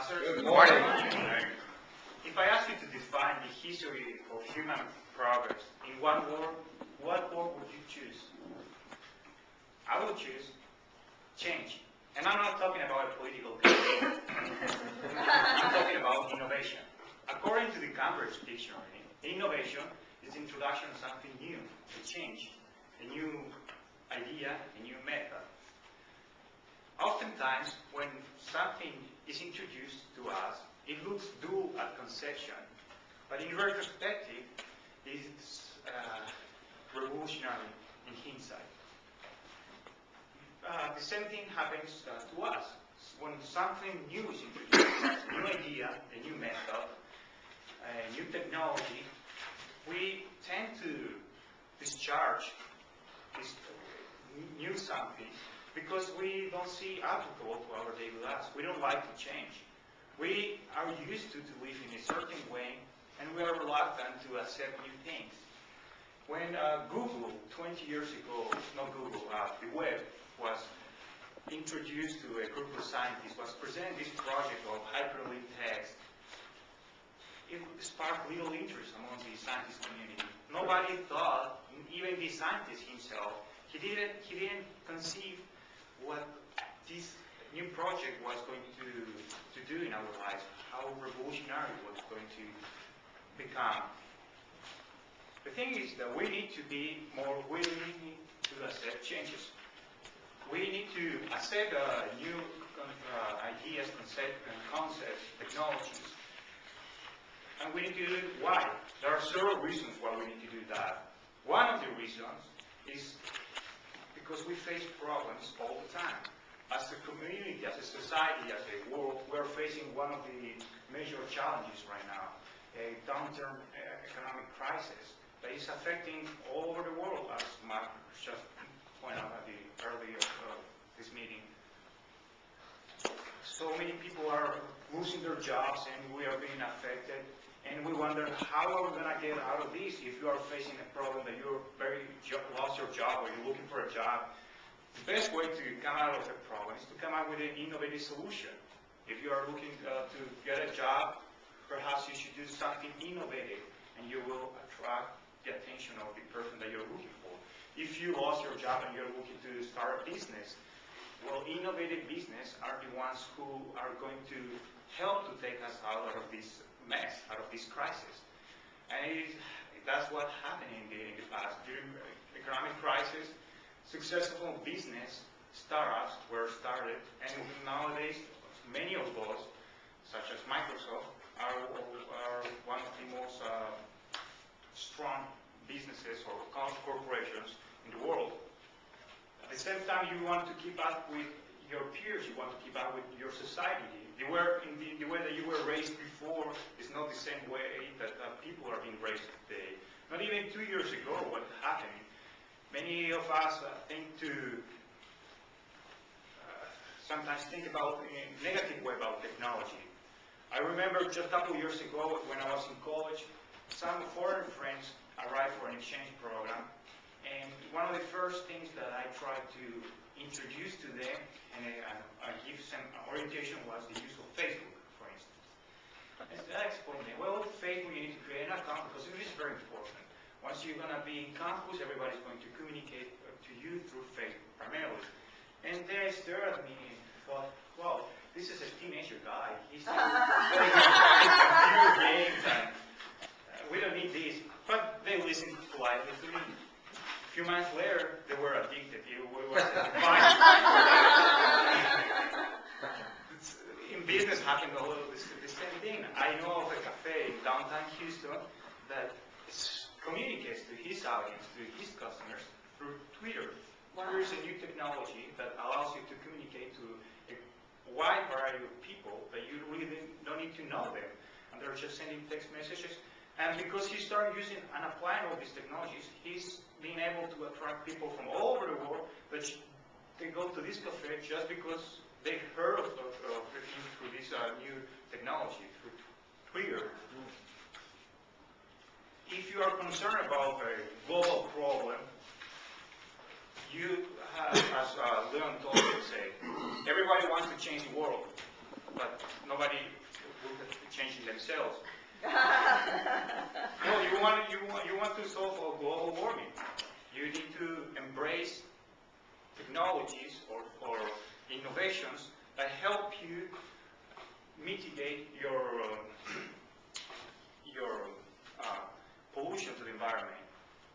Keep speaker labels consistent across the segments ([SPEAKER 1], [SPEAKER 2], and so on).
[SPEAKER 1] Good morning. If I ask you to define the history of human progress in one word, what word would you choose? I would choose change. And I'm not talking about a political campaign. I'm talking about innovation. According to the Cambridge Dictionary, innovation is the introduction of something new, a change, a new idea, a new method. Oftentimes, when something is introduced to us, it looks dull at conception, but in retrospective, it's revolutionary in hindsight. The same thing happens to us. When something new is introduced, a new idea, a new method, a new technology, we tend to discharge this new something because we don't see applicable to our daily lives. We don't like to change. We are used to live in a certain way, and we are reluctant to accept new things. When Google, 20 years ago, not Google, the web was introduced to a group of scientists, was presenting this project of hyperlink text, it sparked little interest among the scientist community. Nobody thought, even the scientist himself, he didn't conceive what this new project was going to do in our lives, how revolutionary it was going to become. The thing is that we need to be more willing to accept changes. We need to accept new ideas, concepts, technologies. And we need to do it. Why? There are several reasons why we need to do that. One of the reasons is because we face problems all the time. As a community, as a society, as a world, we're facing one of the major challenges right now, a downturn economic crisis that is affecting all over the world, as Mark just pointed out at the early of this meeting. So many people are losing their jobs, and we are being affected. And we wonder, how are we going to get out of this? If you are facing a problem that you're lost your job, or you're looking for a job, the best way to come out of the problem is to come out with an innovative solution. If you are looking to get a job, perhaps you should do something innovative, and you will attract the attention of the person that you're looking for. If you lost your job and you're looking to start a business, well, innovative business are the ones who are going to help to take us out of this mess, out of this crisis. And that's what happened in the past. During the economic crisis, successful business startups were started, and nowadays many of those, such as Microsoft, are one of the most strong businesses or corporations in the world. At the same time, you want to keep up with your peers, you want to keep up with your society. The way that you were raised before is not the same way that people are being raised today. Not even 2 years ago, what happened, many of us sometimes think about in a negative way about technology. I remember just a couple of years ago when I was in college, some foreign friends arrived for an exchange program, and one of the first things that I tried to introduce to them and give some orientation was the use of Facebook, for instance. And I explained to them, well, Facebook, you need to create an account because it is very important. Once you're going to be in campus, everybody's going to communicate to you through Facebook primarily. And they stared at me and thought, well, this is a teenager guy. He's playing computer games, and we don't need this. But they listened politely to me. A few months later, they were addicted. It was fine. In business happened a little the same thing. I know of a cafe in downtown Houston that communicates to his audience, to his customers, through Twitter. Wow. Twitter is a new technology that allows you to communicate to a wide variety of people that you really don't need to know them. And they're just sending text messages. And because he started using and applying all these technologies, he's being able to attract people from all over the world that they go to this cafe just because they heard of him through this new technology, through Twitter. If you are concerned about a global problem, you have, as Leon told me to say, everybody wants to change the world. but nobody will change themselves. Well, you want to solve global warming. You need to embrace technologies or innovations that help you mitigate your pollution to the environment.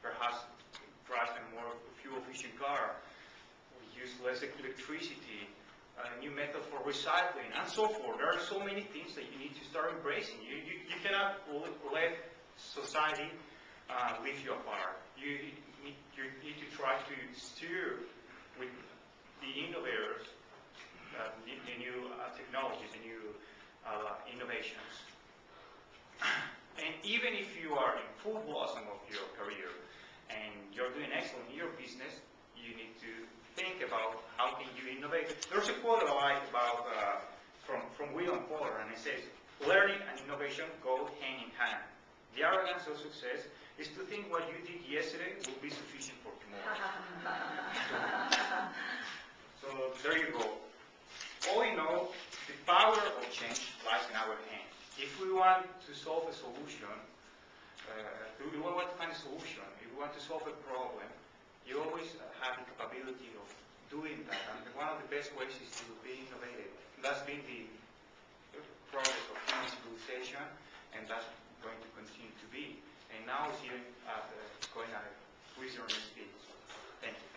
[SPEAKER 1] Perhaps drive a more fuel-efficient car, use less electricity, new method for recycling, and so forth. There are so many things that you need to start embracing. You cannot let society leave you apart. You need to try to steer with the innovators, the new technologies, the new innovations. And even if you are in full blossom of your career and you're doing excellent in your business, you need to think about how can you innovate. There's a quote I like about from William Potter, and it says, "Learning and innovation go hand in hand. The arrogance of success is to think what you did yesterday will be sufficient for tomorrow." So there you go. All in all, the power of change lies in our hands. If we want to solve a solution, if we want to find a solution, if we want to solve a problem, you always have the capability of doing that. And one of the best ways is to be innovative. That's been the progress of human civilization, and that's going to continue to be. And now it's even going at a reasonable speed. Thank you.